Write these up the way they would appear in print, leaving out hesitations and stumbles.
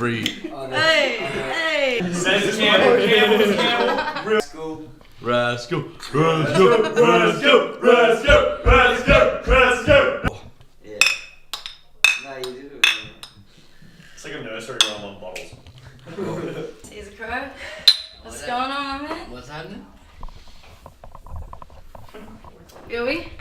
Free. Hey! Says Campbell. Rascal. Rascal. Yeah. No, you did it. It's like a nursery rhyme on bottles. Caesar Crow. What's going on, my man? What's happening? Feel we?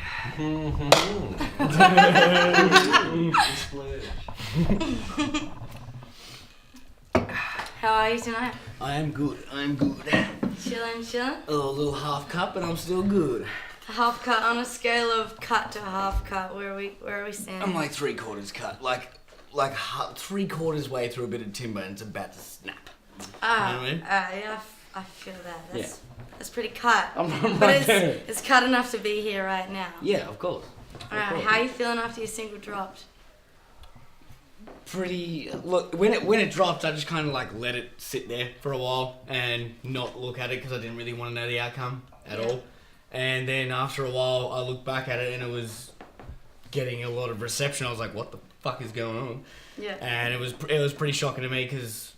How are you tonight? I am good. Chillin'? A little half cut, but I'm still good. A half cut on a scale of cut to half cut. Where are we standing? I'm like 3/4 cut, like 3/4 way through a bit of timber, and it's about to snap. You know what I mean? Yeah, I feel that. Yeah. That's pretty cut. I'm But right there. it's cut enough to be here right now. Yeah, of course. Alright, how are you feeling after your single dropped? Pretty. Look, when it dropped, I just kind of like let it sit there for a while and not look at it because I didn't really want to know the outcome at all. And then after a while, I looked back at it and it was getting a lot of reception. I was like, "What the fuck is going on?" Yeah. And it was pretty shocking to me because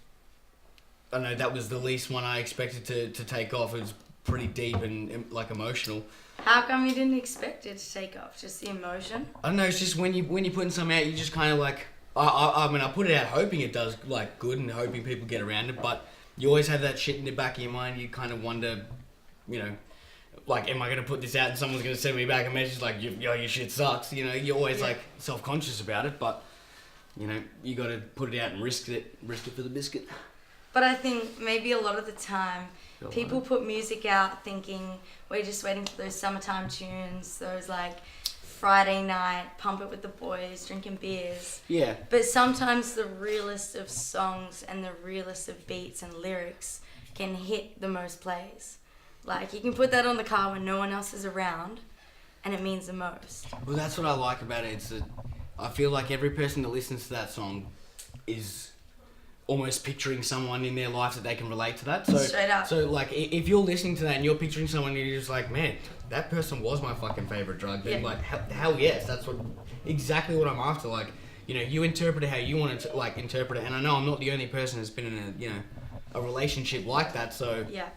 I know that was the least one I expected to take off. It was pretty deep and like emotional. How come you didn't expect it to take off? Just the emotion? I don't know. It's just when you're putting something out, you just kind of like. I mean, I put it out hoping it does like good and hoping people get around it, but you always have that shit in the back of your mind. You kind of wonder, you know, like, am I going to put this out and someone's going to send me back a message like, your shit sucks? You know, you're always like self-conscious about it, but you know, you got to put it out and risk it for the biscuit. But I think maybe a lot of the time, people put music out thinking we're just waiting for those summertime tunes, those like Friday night, pump it with the boys, drinking beers. Yeah. But sometimes the realest of songs and the realest of beats and lyrics can hit the most plays. Like, you can put that on the car when no one else is around, and it means the most. Well, that's what I like about it. It's that I feel like every person that listens to that song is almost picturing someone in their life that they can relate to that. So, straight up. So, like, if you're listening to that and you're picturing someone and you're just like, man, that person was my fucking favorite drug, then like, hell yes, that's exactly what I'm after. Like, you know, you interpret it how you want to like interpret it, and I know I'm not the only person that's been in a relationship like that. So yeah.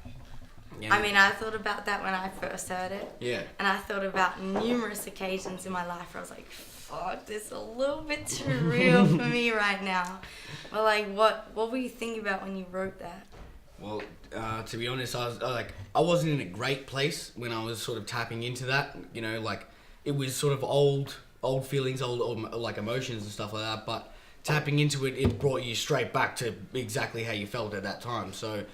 You know. I mean, I thought about that when I first heard it. Yeah. And I thought about numerous occasions in my life where I was like, fuck, this is a little bit too real for me right now. But like, what were you thinking about when you wrote that? Well, to be honest, I wasn't in a great place when I was sort of tapping into that. You know, like, it was sort of old feelings, old like emotions and stuff like that. But tapping into it, it brought you straight back to exactly how you felt at that time. So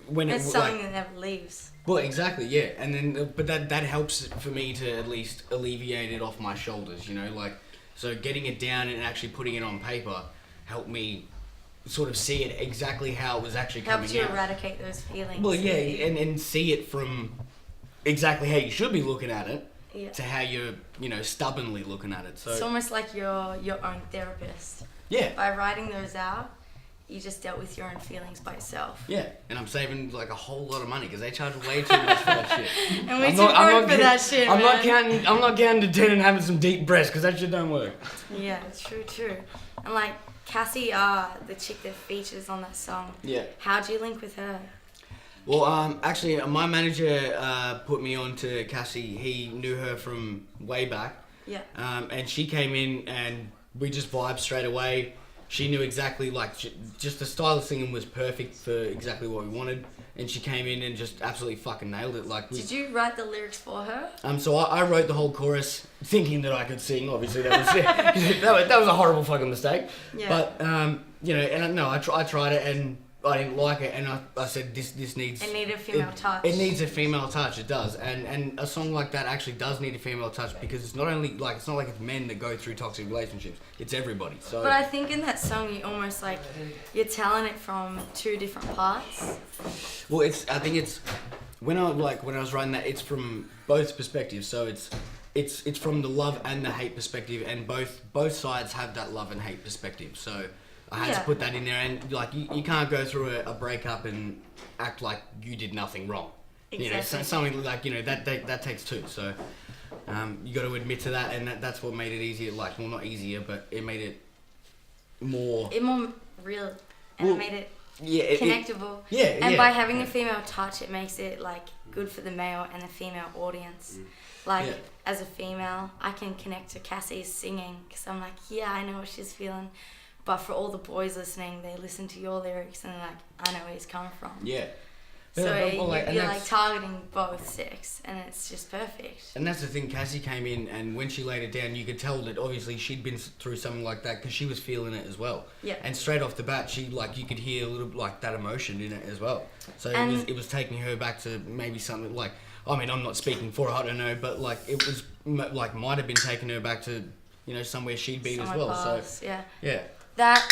when it's something that never leaves. Well, exactly, yeah. And then, but that helps for me to at least alleviate it off my shoulders. You know, like, so getting it down and actually putting it on paper helped me sort of see it exactly how it was actually coming out. Helped you eradicate those feelings. Well, yeah, and see it from exactly how you should be looking at it to how you're, stubbornly looking at it. So it's almost like you're your own therapist. Yeah. By writing those out, you just dealt with your own feelings by yourself. Yeah, and I'm saving like a whole lot of money because they charge way too much for that shit. And we're too broke for that shit, I'm man. not counting to 10 and having some deep breaths because that shit don't work. Yeah, true. And like Cassie, the chick that features on that song. Yeah. How'd you link with her? Well, actually, my manager put me on to Cassie. He knew her from way back. Yeah. And she came in and we just vibed straight away. She knew exactly, just the style of singing was perfect for exactly what we wanted. And she came in and just absolutely fucking nailed it. Did you write the lyrics for her? So I wrote the whole chorus thinking that I could sing. Obviously, that was a horrible fucking mistake. Yeah. But, I tried it and I didn't like it. And I said, this needs... It needed a female touch. It needs a female touch, it does. And a song like that actually does need a female touch because it's not only, it's not like it's men that go through toxic relationships. It's everybody. So. But I think in that song, you almost you're telling it from two different parts. Well, I think it's when I was writing that, it's from both perspectives. So it's from the love and the hate perspective, and both sides have that love and hate perspective. So I had to put that in there, and you can't go through a breakup and act like you did nothing wrong. Exactly. Something that takes two. So you got to admit to that, and that's what made it easier. Not easier, but it made it more. real, and Well, it made it Yeah, connectable. yeah, And yeah. by having a female touch, it makes it like good for the male and the female audience. Like Yeah. as a female, I can connect to Cassie's singing because I'm like, yeah, I know what she's feeling. But for all the boys listening, they listen to your lyrics and they're like, I know where he's coming from. Yeah. So Well, like, and you're that's- like targeting both sex, and it's just perfect. And that's the thing, Cassie came in, and when she laid it down, you could tell that obviously she'd been through something like that because she was feeling it as well. Yeah. And straight off the bat, she like you could hear a little like that emotion in it as well. So And- it was taking her back to maybe something like, I mean, I'm not speaking for her, I don't know, but like it was like might have been taking her back to somewhere she'd been as Somewhere well. past, So yeah. yeah. That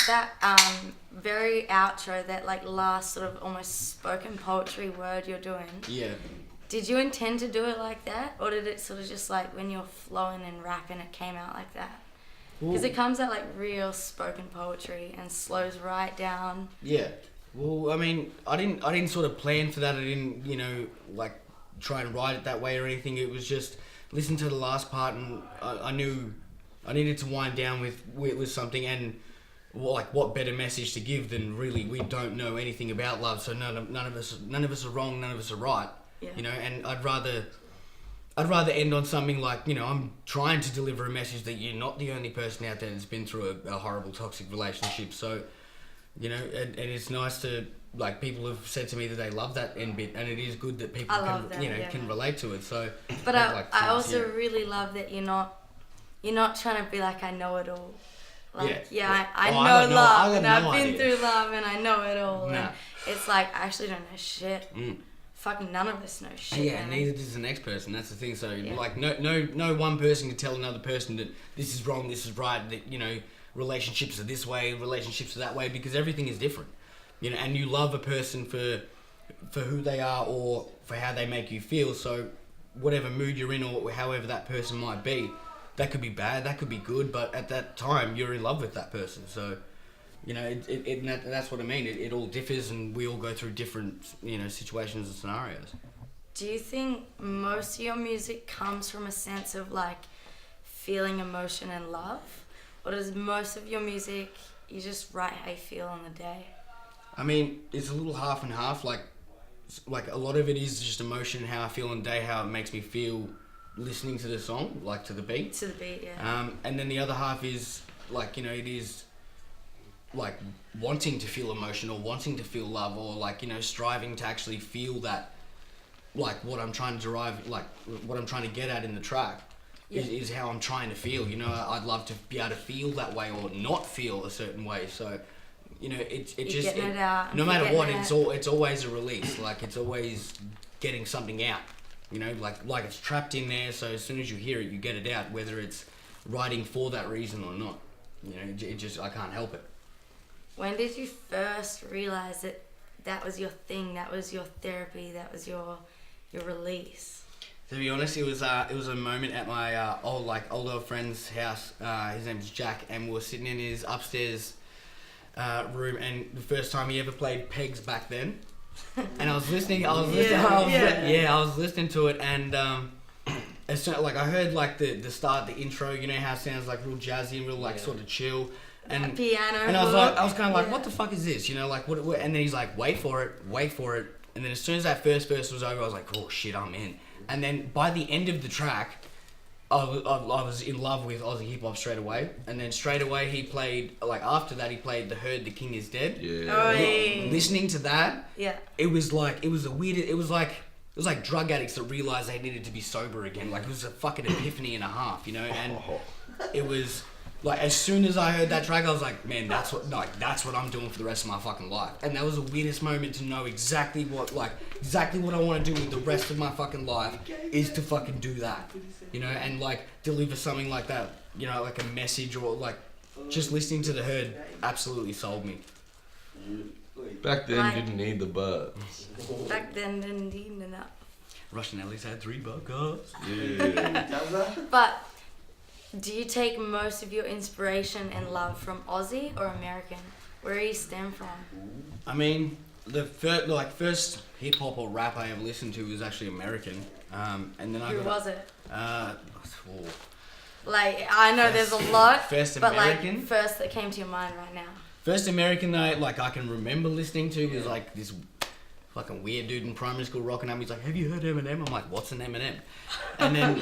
very outro, that like last sort of almost spoken poetry word you're doing. Yeah. Did you intend to do it like that, or did it sort of just like when you're flowing and rapping, it came out like that? Because it comes out like real spoken poetry and slows right down. Yeah. Well, I mean, I didn't sort of plan for that. I didn't, like try and write it that way or anything. It was just listen to the last part, and I knew I needed to wind down with something, and like what better message to give than really we don't know anything about love, so none of us are wrong, none of us are right. Yeah. And I'd rather end on something like, I'm trying to deliver a message that you're not the only person out there that's been through a horrible toxic relationship. So, and it's nice to, like, people have said to me that they love that end bit, and it is good that people I love that, yeah. can relate to it. So, But I also yeah. really love that you're not trying to be like, I know it all. Like, Yeah. I Oh, know I got no- I love, got and no I've been idea. through love, and I know it all. Nah. And it's like, I actually don't know shit. Mm. Fucking none of us know shit. Yeah, man. neither does the next person. That's the thing. So, Yeah. like, no one person can tell another person that this is wrong, this is right. That relationships are this way, relationships are that way, because everything is different. And you love a person for who they are or for how they make you feel. So, whatever mood you're in or however that person might be, that could be bad, that could be good, but at that time you're in love with that person. So, that's what I mean. It all differs, and we all go through different situations and scenarios. Do you think most of your music comes from a sense of like feeling emotion and love? Or does most of your music, you just write how you feel on the day? I mean, it's a little half and half. Like a lot of it is just emotion, how I feel on the day, how it makes me feel listening to the song, like to the beat. To the beat, yeah. And then the other half is like, it is like wanting to feel emotion or wanting to feel love, or like, striving to actually feel that, like what I'm trying to derive, like what I'm trying to get at in the track. Yeah. Is how I'm trying to feel. I'd love to be able to feel that way or not feel a certain way. So, it You're just getting it out and no matter what, forgetting it's always a release. Like it's always getting something out. Like it's trapped in there. So as soon as you hear it, you get it out. Whether it's writing for that reason or not, it just I can't help it. When did you first realize that was your thing, that was your therapy, that was your release? To be honest, it was a moment at my older friend's house. His name's Jack, and we were sitting in his upstairs room, and the first time he ever played pegs back then. And I was listening. I was listening to it, and as soon, like I heard like the start, the intro. You know how it sounds like real jazzy and real like sort of chill. And piano. And I was kind of like, Yeah. what the fuck is this? Like what? And then he's like, wait for it. And then as soon as that first verse was over, I was like, oh shit, I'm in. And then by the end of the track, I was in love with Aussie hip hop straight away. And then straight away he played, like after that he played The Herd, The King Is Dead. Yeah. Oi. Listening to that, Yeah. it was like drug addicts that realized they needed to be sober again. Like it was a fucking epiphany and a half, And it was like as soon as I heard that track, I was like, man, that's what I'm doing for the rest of my fucking life. And that was the weirdest moment to know exactly what I want to do with the rest of my fucking life is to fucking do that, and like deliver something like that, like a message, or like just listening to The Herd absolutely sold me. Back then, Like- you didn't need the buzz. Back then, didn't need enough. Russian Ellie's had $3. Yeah. But do you take most of your inspiration and love from Aussie or American? Where do you stem from? I mean, the first hip hop or rap I ever listened to was actually American, and then Who was it? oh, Like, I know there's a lot, First but American? like first that came to your mind right now. First American that I can remember listening to is like this fucking weird dude in primary school rocking up. He's like, "Have you heard Eminem?" I'm like, "What's an Eminem?" And then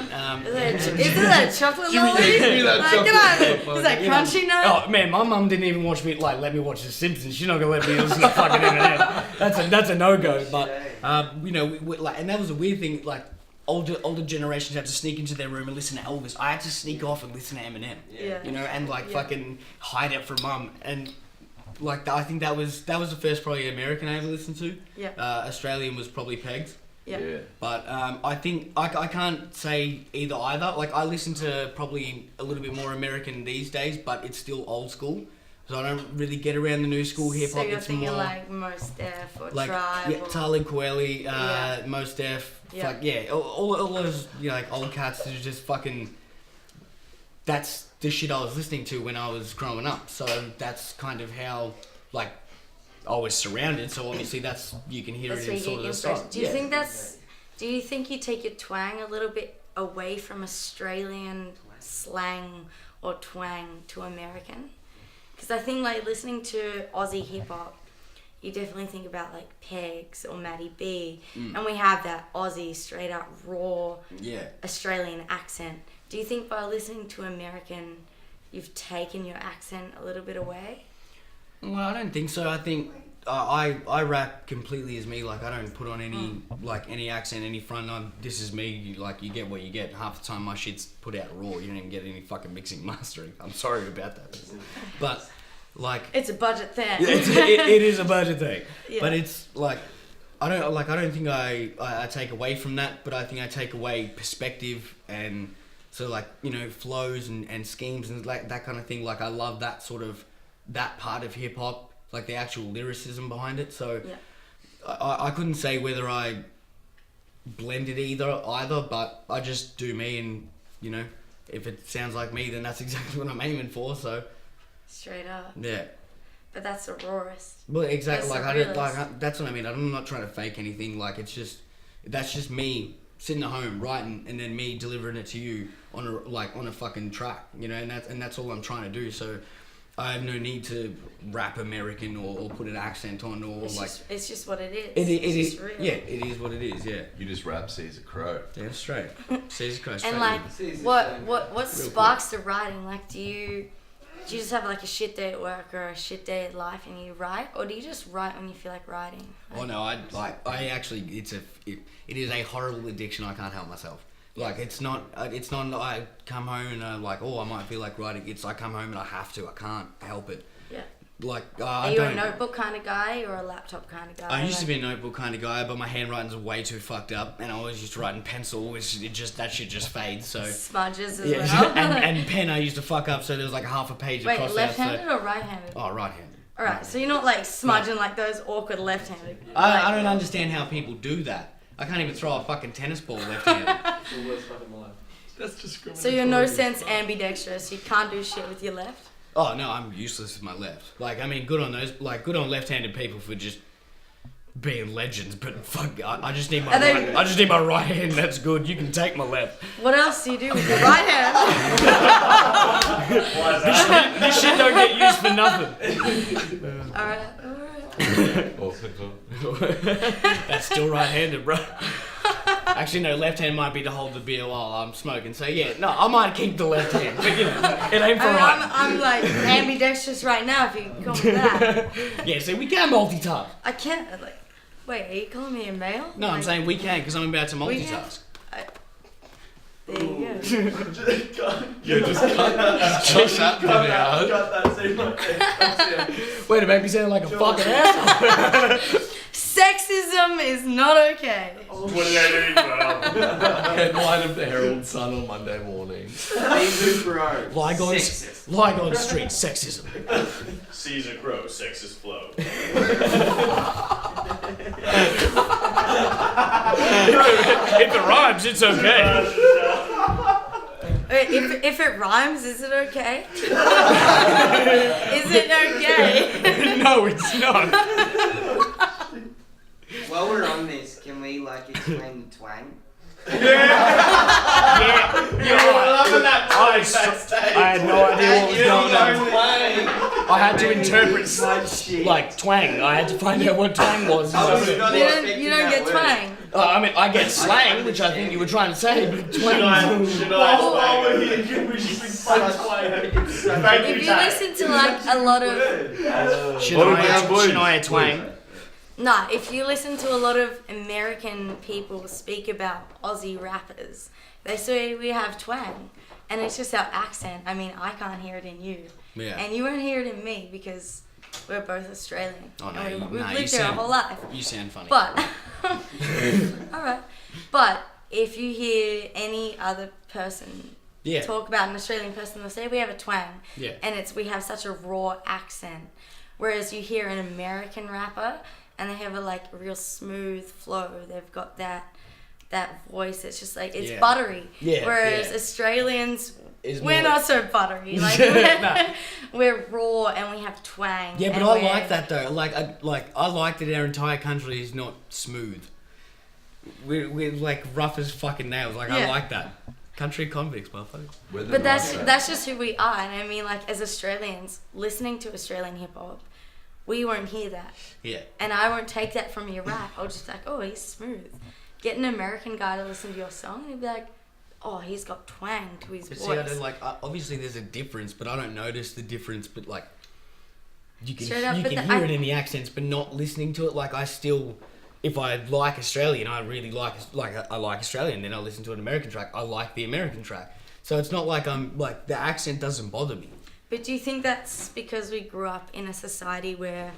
Is that chocolate lolly? Is that crunchy nut? Oh man, my mum didn't even let me watch The Simpsons. She's not gonna let me listen to fucking Eminem. That's a no go. But and that was a weird thing. Like older generations had to sneak into their room and listen to Elvis. I had to sneak off and listen to Eminem. Yeah. You know, and fucking hide it from mum. And I think that was the first probably American I ever listened to. Yeah. Australian was probably Pegs. Yeah. But I think I can't say either. Like I listen to probably a little bit more American these days, but it's still old school. So I don't really get around the new school hip hop. So you're it's thinking more like Mos Def or like Tribe or... Talib Kweli, Mos Def, all those old cats that are just fucking. That's the shit I was listening to when I was growing up. So that's kind of how I was surrounded. So obviously you can hear it in sort of the song. Do you think Do you think you take your twang a little bit away from Australian slang or twang to American? Because I think listening to Aussie hip hop, you definitely think about Pegs or Maddie B, and we have that Aussie straight up raw Australian accent. Do you think by listening to American, you've taken your accent a little bit away? Well, I don't think so. I think I rap completely as me. I don't put on any any accent, any front on. This is me. You get what you get. Half the time my shit's put out raw. You don't even get any fucking mixing mastering. I'm sorry about that, but it's a budget thing. it is a budget thing. Yeah. But it's I don't think I take away from that, but I think I take away perspective and so flows and schemes and that kind of thing. I love that sort of that part of hip hop. The actual lyricism behind it. So I couldn't say whether I blended either, but I just do me, and if it sounds like me, then that's exactly what I'm aiming for. So straight up. Yeah. But that's the rawest. Well, exactly. That's That's what I mean. I'm not trying to fake anything. That's just me sitting at home writing, and then me delivering it to you on a fucking track. And that's all I'm trying to do. So. I have no need to rap American or put an accent on or it's just what it is. It is just real. Yeah, it is what it is. Yeah. You just rap Caesar Crow. Yeah, straight. Caesar Crow. Straight. And what sparks the writing? Do you just have a shit day at work or a shit day at life and you write, or do you just write when you feel like writing? Oh no, I actually it is a horrible addiction. I can't help myself. It's not I come home and I'm I might feel like writing. It's I come home and I have to. I can't help it. Yeah. Are you a notebook kind of guy or a laptop kind of guy? I used to be a notebook kind of guy, but my handwriting's way too fucked up, and I always used to write in pencil, which that shit just fades. So smudges as well. and pen I used to fuck up, so there was half a page across. Wait, left-handed or right-handed? Oh, right-handed. Alright, so you're not smudging those awkward left-handed. I don't understand how people do that. I can't even throw a fucking tennis ball left-handed. The worst fucking life. That's discriminatory. So you're no sense ambidextrous. You can't do shit with your left. Oh no, I'm useless with my left. Good on those. Good on left-handed people for just being legends. But fuck, I just need my right. I just need my right hand. That's good. You can take my left. What else do you do with your right hand? Why is that? This shit don't get used for nothing. All right. That's still right-handed, bro. Actually, no, left hand might be to hold the beer while I'm smoking. So yeah, no, I might keep the left hand, but it ain't for right. I'm ambidextrous right now. If you can call me that. Yeah, so we can multitask. I can't. Wait, are you calling me a male? No, I'm saying we can because I'm about to multitask. There you go. Yeah, just cut that out. Way to make me sound like a fucking asshole. Sexism is not okay. What did I do, bro? Headline of the Herald Sun on Monday morning. Caesar Crow. Lygon Street, sexism. Caesar Crow, sexist flow. If it rhymes, it's okay. Wait, if it rhymes, is it okay? Is it okay? No, it's not. While we're on this, can we explain the twang? I had no idea what was going on. I had to interpret like twang. I had to find out what twang was. You don't get twang. I mean, I get slang, which I think you were trying to say, but twang. If you listen to like a lot of Shania twang. Nah, if you listen to a lot of American people speak about Aussie rappers, they say we have twang. And it's just our accent. I mean, I can't hear it in you. Yeah. And you won't hear it in me because we're both Australian. Oh, no, And we've you lived here our sound- whole life. You sound funny. But, alright. But if you hear any other person yeah. talk about an Australian person, they'll say we have a twang. Yeah. And we have such a raw accent. Whereas you hear an American rapper and they have a like real smooth flow. They've got that voice. It's just like, it's Yeah. buttery. Yeah, Whereas yeah. Australians, Is we're more- not so buttery. Like No. we're raw and we have twang. Yeah, but and I we're- like that though. I like that our entire country is not smooth. We're like rough as fucking nails. Like I Yeah. like that. Country convicts, motherfucker. But that's just who we are. And I mean, like as Australians, listening to Australian hip hop, we won't hear that. Yeah. And I won't take that from your rap. I'll just be like, oh, he's smooth. Get an American guy to listen to your song and he'd be like, oh, he's got twang to his But voice. see, I don't like. Obviously, there's a difference, but I don't notice the difference. But like, you can Straight up, you but can the- hear I- it in the accents, but not listening to it. Like I still, if I like Australian, I really like I like Australian. Then I listen to an American track. I like the American track. So it's not like I'm like the accent doesn't bother me. But do you think that's because we grew up in a society where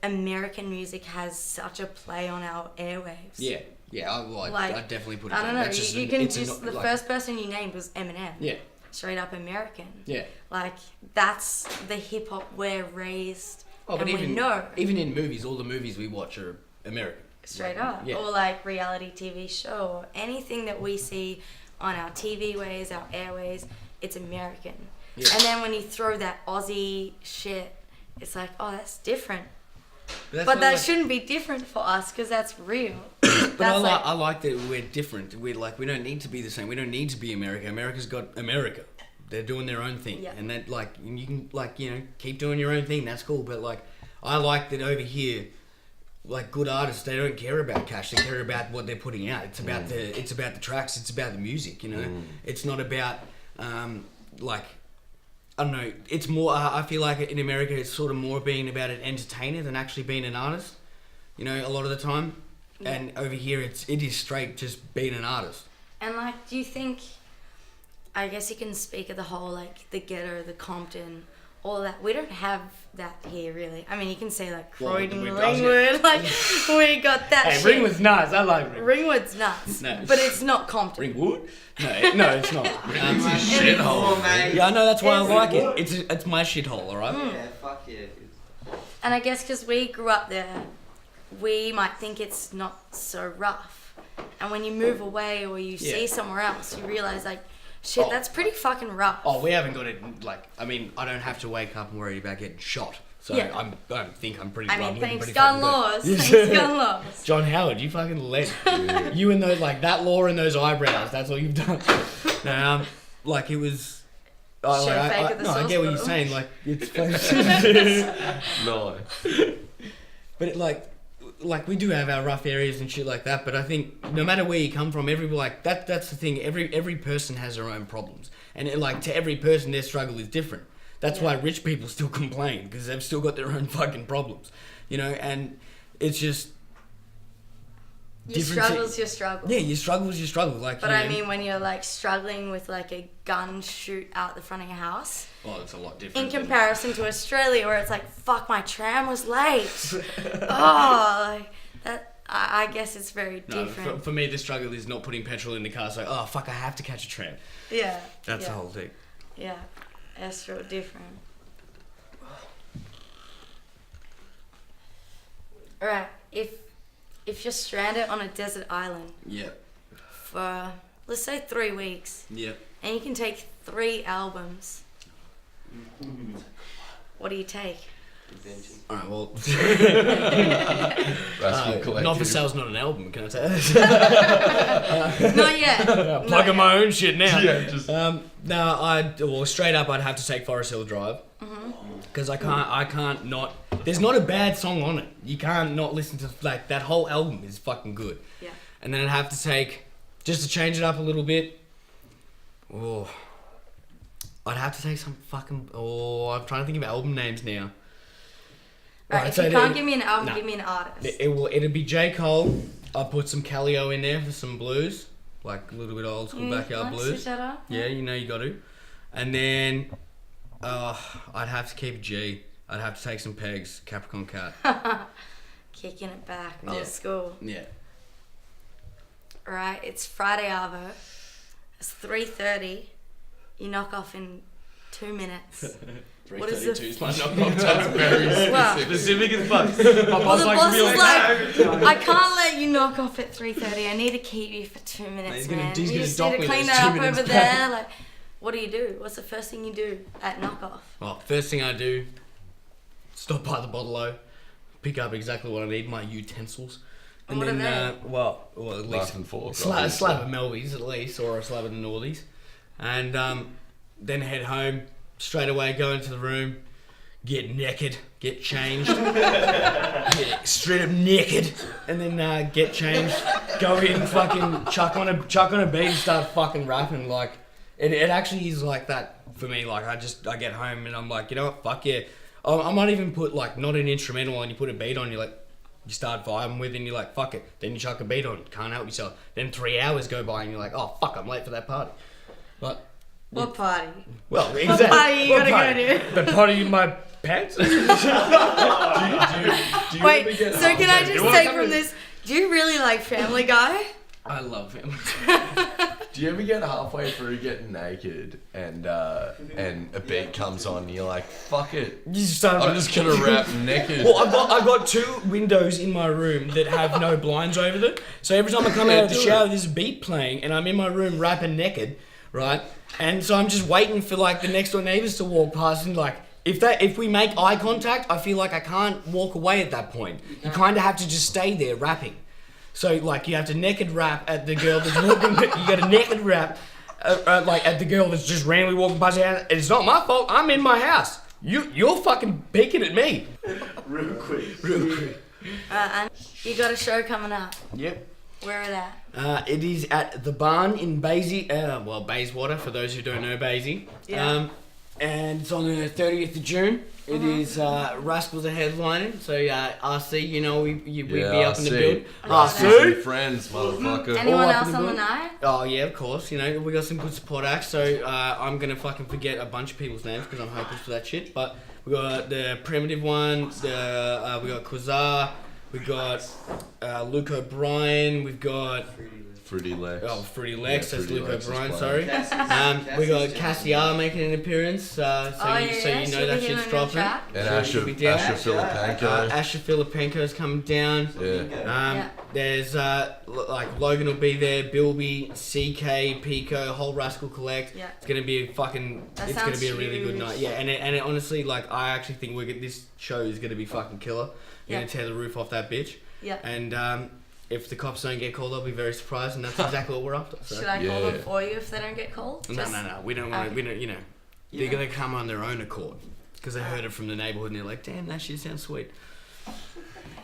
American music has such a play on our airwaves? Yeah, yeah. I definitely put it. I don't down. know. That's just You an- can it's just a, the like- first person you named was Eminem. Yeah, Straight up American. yeah. Like that's the hip hop we're raised Oh, but and we know. even in movies, all the movies we watch are American. Straight up. Yeah. Or like reality TV show or anything that we see on our TV ways, our airways, it's American. Yeah. And then when you throw that Aussie shit, it's like, oh, that's different. But But that shouldn't be different for us because that's real. But That's I like that we're different. We don't need to be the same. We don't need to be America. America's got America. They're doing their own thing, Yeah. and that you can keep doing your own thing. That's cool. But I like that over here. Good artists, they don't care about cash. They care about what they're putting out. It's about the tracks. It's about the music. It's not about I don't know. It's more. I feel like in America, it's sort of more being about an entertainer than actually being an artist. A lot of the time. Yeah. And over here, it is straight just being an artist. And do you think, I guess you can speak of the whole, the ghetto, the Compton, all that. We don't have that here, really. I mean, you can say, Croydon, Well, Ringwood, we got that Hey, shit. Ringwood's nice. I like Ringwood. Ringwood's nuts. No. But it's not Compton. Ringwood? No, it's not. Shithole, mate. Yeah, I know. That's why I It's- like it. It's my shithole, all right. Yeah, fuck yeah. And I guess because we grew up there, we might think it's not so rough. And when you move away or you see Yeah. somewhere else, you realise, shit, Oh. that's pretty fucking rough. Oh, we haven't got it. I mean, I don't have to wake up and worry about getting shot. So Yeah. I think I'm pretty. I I'm mean, looking thanks pretty gun fucking laws. good. Thanks gun laws. John Howard, you fucking legend. You and those that law and those eyebrows. That's all you've done. No, it was. Show fake at the no, I source get what you're bottle. saying. It's. No. But we do have our rough areas and shit like that. But I think no matter where you come from, that's the thing. Every person has their own problems, and to every person, their struggle is different. That's why rich people still complain because they've still got their own fucking problems, And it's just Your different struggle's your struggle. yeah, your struggle is your struggle. But I mean, when you're struggling with a gun shoot out the front of your house, oh, it's a lot different. in comparison to Australia, where it's fuck, my tram was late. Oh, that. I guess it's very No, different. for me, the struggle is not putting petrol in the car. So, oh fuck, I have to catch a tram. Yeah. That's yeah. the whole thing. Yeah, that's real different. Alright, if you're stranded on a desert island Yeah. for, let's say 3 weeks, Yeah. and you can take 3 albums, what do you take? Contention. Alright, well. Rascal Collective. Not for sale's not an album, can I tell you? Not yet. Plugging my own shit now. Yeah, just Well, straight up, I'd have to take Forest Hill Drive. Because I can't not. There's not a bad song on it. You can't not listen to, like, that whole album is fucking good. Yeah. And then I'd have to take, just to change it up a little bit, I'd have to take some fucking, I'm trying to think of album names now. Right, if you can't give me an album, give me an artist. It'd be J. Cole. I'll put some Calio in there for some blues, like a little bit of old school backyard blues. Switch that up. Yeah, you know you got to. And then I'd have to keep G. I'd have to take some pegs, Capricorn Cat. Kicking it back, old school. Yeah. Alright, it's Friday Arvo. It's 3:30. You knock off in 2 minutes. What is the 3:32 is my knock-off. That's very Well, Specific as fuck. well, the boss is like, I can't let you knock off at 3:30. I need to keep you for 2 minutes, He's gonna- man. he's You gonna just dock need to me clean those that 2 up minutes over back. there. Like, what do you do? What's the first thing you do at knockoff? Well, first thing I do, stop by the bottle-o, pick up exactly what I need, my utensils. And What are then, they? well, at Knife least and fork. a slab of Melby's at least, or a slab of the Nordies. And then head home, straight away go into the room, get naked, get changed, get straight up naked, and then get changed, go in, fucking chuck on a beat and start fucking rapping. Like, it actually is like that for me. Like, I get home and I'm like, you know what, fuck yeah. I might even put, like, not an instrumental on, you put a beat on, you're like, you start vibing with it and you're like, fuck it. Then you chuck a beat on, can't help yourself. Then 3 hours go by and you're like, oh fuck, I'm late for that party. But, What party? well, exactly. What party you What gotta party? go to? The potty in my pants? Do you Wait, ever get so can I just wanna take come from in? this, do you really like Family Guy? I love him. Do you ever get halfway through getting naked and a beat comes on and you're like, fuck it, You just start I'm just gonna rap naked. Well, I've got 2 windows in my room that have no blinds over them. So every time I come out of the shower, there's a beat playing, and I'm in my room rapping naked, right? And so I'm just waiting for, like, the next door neighbours to walk past, and, like, if we make eye contact, I feel like I can't walk away at that point. You kind of have to just stay there rapping. So, like, you have to naked rap at the girl that's walking. You got to naked rap, like, at the girl that's just randomly walking past your house. It's not my fault. I'm in my house. You're fucking peeking at me. Real quick. And you got a show coming up. Yep. Where are that? It is at the Barn in Bayswater, for those who don't know Baysy. Yeah. And it's on the 30th of June. It is Rascals are headlining, so RC, you know, we'd be up in the build. RC friends, motherfucker. Anyone All up else in the on the building. night? Oh yeah, of course. You know, we got some good support acts, so I'm gonna fucking forget a bunch of people's names because I'm hopeless for that shit. But we got the Primitive One, we got Quasar, we got Luke O'Brien, we've got Fruity Lex. Fruity Lex. Yeah, That's Fruity Luke Lex is O'Brien. playing. Sorry. We got Cassie making an appearance, so you know she'll that be shit's hitting dropping. the track. And So she'll be down. Asher Filipenko. Asher Filipenko's coming down. Yeah. Yeah. There's like Logan will be there, Bilby, CK, Pico, whole Rascal Collect. Yeah. It's gonna be a fucking. That It's gonna sounds be a really good huge. night. Yeah, and it honestly, like, I actually think this show is gonna be fucking killer. We're Yeah. gonna tear the roof off that bitch. Yeah. And if the cops don't get called, I'll be very surprised, and that's exactly what we're after. So. Should I call Yeah. them for you if they don't get called? No, Just- no. We don't want to. Okay. We don't. You know, they're gonna come on their own accord because they heard it from the neighborhood and they're like, "Damn, that shit sounds sweet."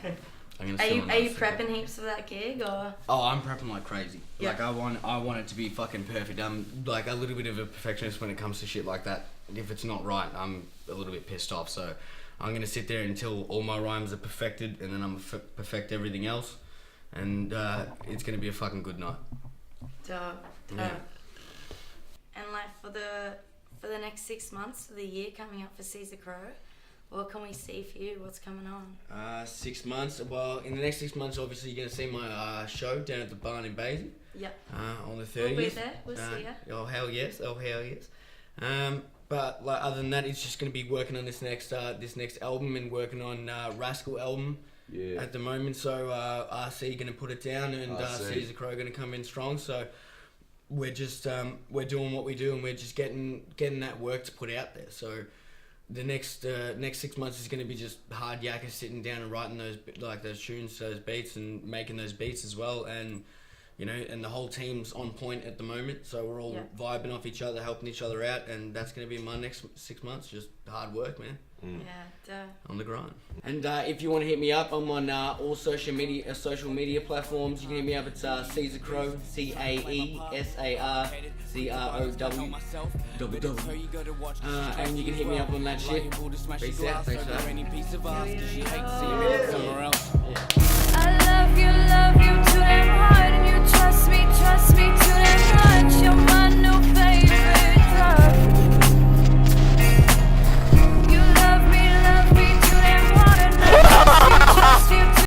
I'm gonna Are sell you them are you those. prepping heaps for that gig or? Oh, I'm prepping like crazy. Yeah. Like I want it to be fucking perfect. I'm like a little bit of a perfectionist when it comes to shit like that. If it's not right, I'm a little bit pissed off. So I'm gonna sit there until all my rhymes are perfected, and then I'm gonna perfect everything else, and it's gonna be a fucking good night. Dope. Yeah. And like for the next 6 months of the year coming up for Caesar Crow, what can we see for you? What's coming on? 6 months. Well, in the next 6 months, obviously you're gonna see my show down at the Barn in Basin. Yep. On the 30th. We'll be there. We'll see ya. Oh hell yes! Oh hell yes! But like other than that, it's just gonna be working on this next album and working on Rascal album at the moment. So RC gonna put it down and Caesar Crow gonna come in strong. So we're just we're doing what we do and we're just getting that work to put out there. So the next 6 months is going to be just hard yakkers sitting down and writing those tunes, those beats, and making those beats as well. And and the whole team's on point at the moment, so we're all vibing off each other, helping each other out, and that's going to be my next 6 months. Just hard work, man. Yeah, On the grind. And if you want to hit me up, I'm on all social media platforms. You can hit me up. It's Caesar Crow, CaesarCrow. And you can hit me up on that shit. Peace out. Thanks for having me.